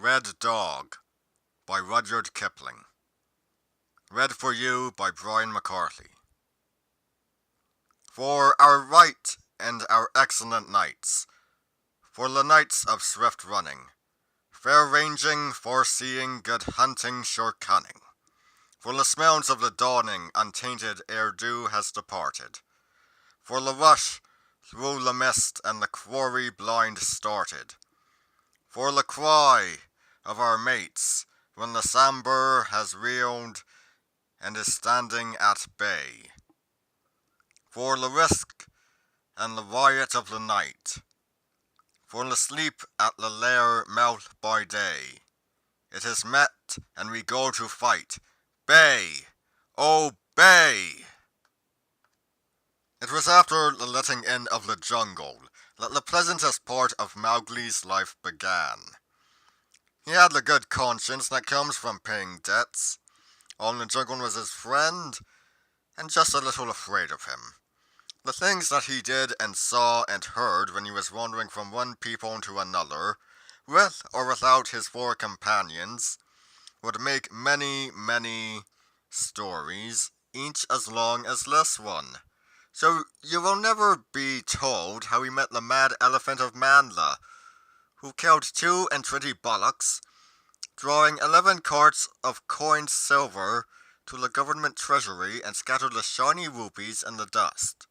Red Dog by Rudyard Kipling. Read for you by Brian McCarthy. For our right and our excellent knights, for the knights of swift running, fair ranging, foreseeing, good hunting, sure cunning, for the smells of the dawning untainted ere dew has departed, for the rush through the mist and the quarry blind started, for the cry of our mates when the sambre has reeled and is standing at bay, for the risk and the riot of the night, for the sleep at the lair mouth by day. It is met and we go to fight. Bay! Oh, bay! It was after the letting in of the jungle that the pleasantest part of Mowgli's life began. He had the good conscience that comes from paying debts. All in the jungle was his friend, and just a little afraid of him. The things that he did and saw and heard when he was wandering from one people to another, with or without his four companions, would make many, many stories, each as long as this one. So you will never be told how he met the mad elephant of Manla, who killed 22 bullocks, drawing 11 carts of coined silver to the government treasury and scattered the shiny rupees in the dust.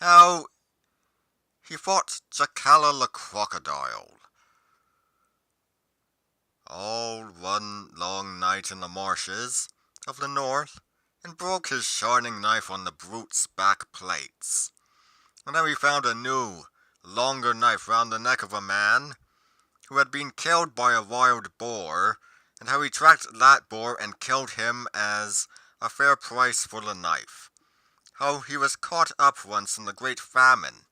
How he fought Jacala the crocodile, all one long night in the marshes of the north, and broke his shining knife on the brute's back plates. And how he found a new, longer knife round the neck of a man who had been killed by a wild boar, and how he tracked that boar and killed him as a fair price for the knife. How he was caught up once in the great famine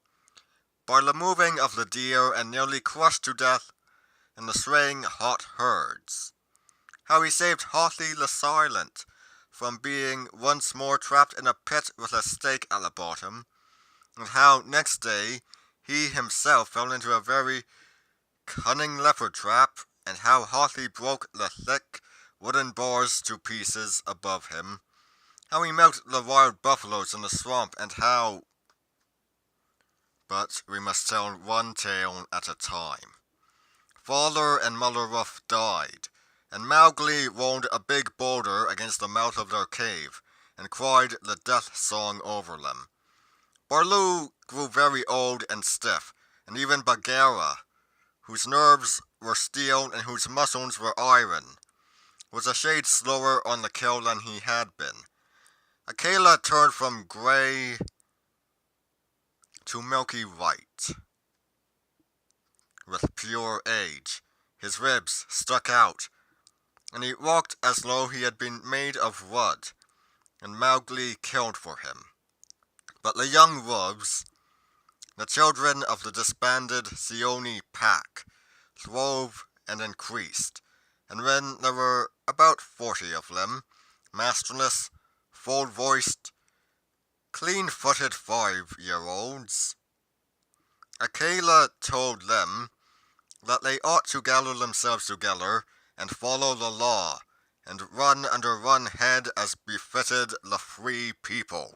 by the moving of the deer and nearly crushed to death in the swaying hot herds. How he saved Hothy the Silent from being once more trapped in a pit with a stake at the bottom, and how next day he himself fell into a very cunning leopard trap, and how Hothy broke the thick wooden bars to pieces above him, how he milked the wild buffaloes in the swamp, and how... But we must tell one tale at a time. Father and Mother Ruff died, and Mowgli rolled a big boulder against the mouth of their cave, and cried the death song over them. Baloo grew very old and stiff, and even Bagheera, whose nerves were steel and whose muscles were iron, was a shade slower on the kill than he had been. Akela turned from grey to milky white. With pure age, his ribs stuck out, and he walked as though he had been made of wood, and Mowgli killed for him. But the young wolves, the children of the disbanded Seoni pack, throve and increased, and when there were about 40 of them, masterless, full-voiced, clean-footed 5-year-olds, Akela told them that they ought to gather themselves together and follow the law, and run under one head as befitted the free people.